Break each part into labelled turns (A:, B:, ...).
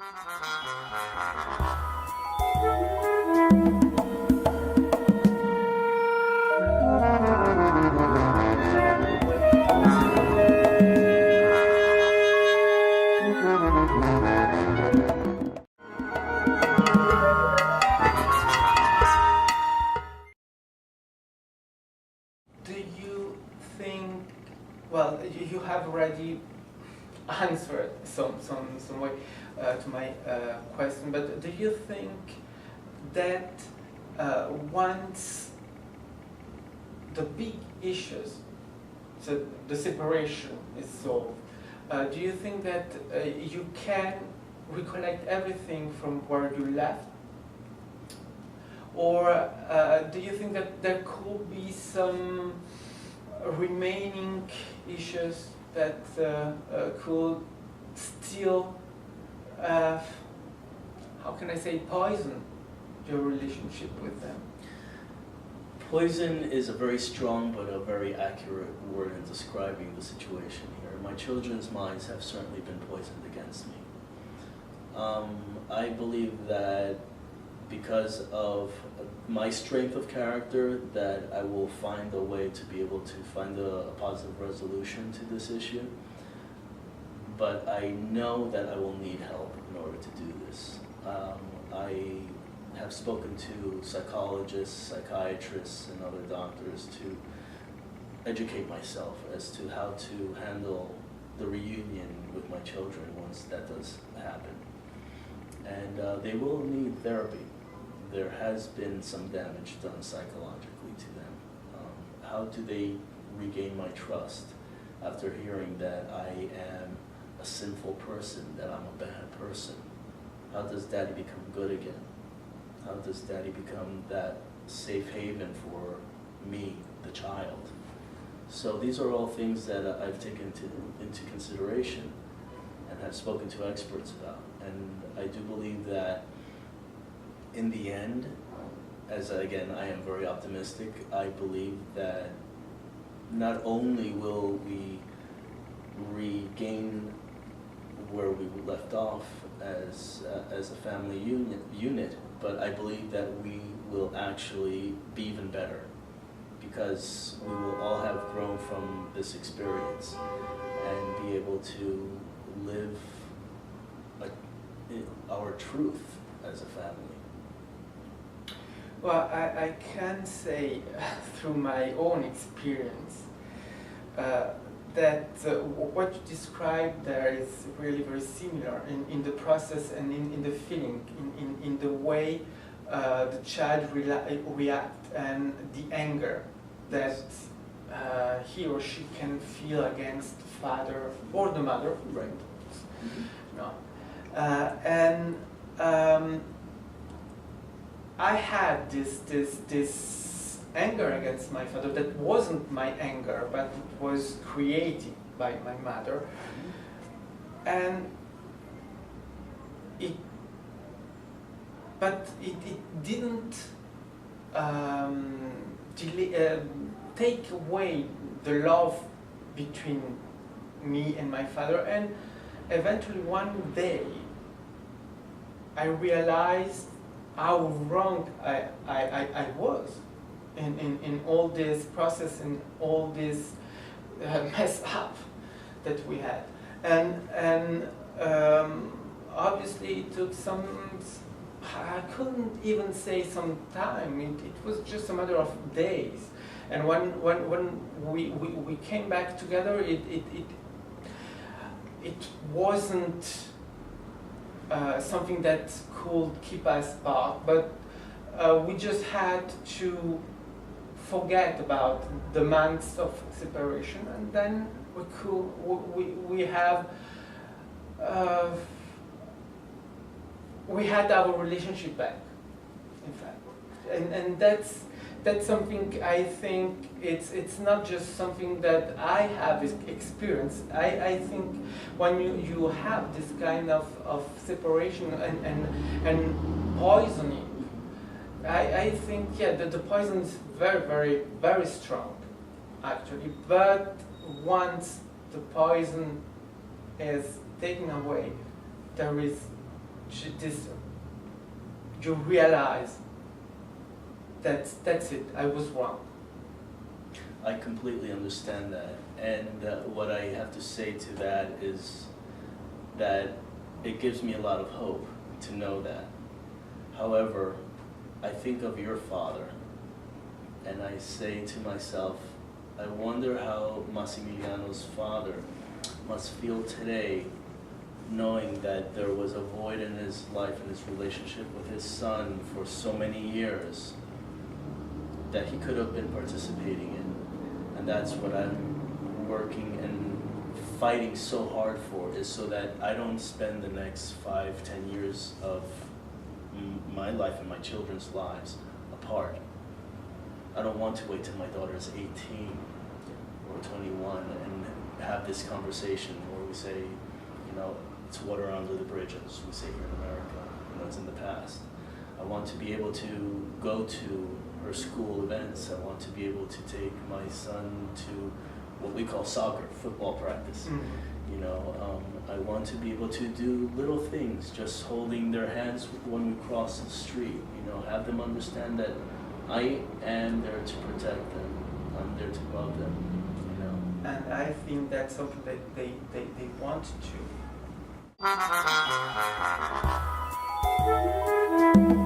A: Do you think, well, you have already answered some way to my question, but do you think that once the big issues, so the separation is solved, do you think that you can recollect everything from where you left? Or do you think that there could be some remaining issues that could still, how can I say, poison your relationship with them?
B: Poison is a very strong but a very accurate word in describing the situation here. My children's minds have certainly been poisoned against me. I believe that because of my strength of character, that I will find a way to be able to find a positive resolution to this issue. But I know that I will need help in order to do this. I have spoken to psychologists, psychiatrists, and other doctors to educate myself as to how to handle the reunion with my children once that does happen. And they will need therapy. There has been some damage done psychologically to them. How do they regain my trust after hearing that I am a sinful person, that I'm a bad person? How does Daddy become good again? How does Daddy become that safe haven for me, the child? So these are all things that I've taken into consideration and have spoken to experts about. And I do believe that in the end, as again, I am very optimistic, I believe that not only will we regain where we left off as a family unit, but I believe that we will actually be even better, because we will all have grown from this experience and be able to live our truth as a family.
A: Well, I can say through my own experience that what you described there is really very similar in the process and in the feeling, in the way the child reacts and the anger that he or she can feel against the father or the mother.
B: Right.
A: Mm-hmm. No. I had this anger against my father that wasn't my anger, but it was created by my mother, and it didn't take away the love between me and my father. And eventually one day I realized how wrong I was in all this process and all this mess up that we had. And obviously it took some, I couldn't even say some time, it was just a matter of days. And when we came back together, it wasn't something that could keep us apart, but we just had to forget about the months of separation, and then we had our relationship back, in fact, and that's something I think it's not just something that I have experienced. I think when you have this kind of separation and poisoning, I think, yeah, the poison is very, very, very strong, actually. But once the poison is taken away, there is you realize that's it. I was wrong.
B: I completely understand that, and what I have to say to that is that it gives me a lot of hope to know that. However, I think of your father, and I say to myself, I wonder how Massimiliano's father must feel today, knowing that there was a void in his life and his relationship with his son for so many years that he could have been participating in. And that's what I'm working and fighting so hard for, is so that I don't spend the next 5-10 years of my life and my children's lives apart. I don't want to wait till my daughter's 18 or 21 and have this conversation where we say, you know, it's water under the bridge, as we say here in America, you know, it's in the past. I want to be able to go to her school events. I want to be able to take my son to what we call soccer, football practice. You know, I want to be able to do little things, just holding their hands when we cross the street, you know, have them understand that I am there to protect them, I'm there to love them, you know.
A: And I think that's something that they want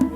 A: to.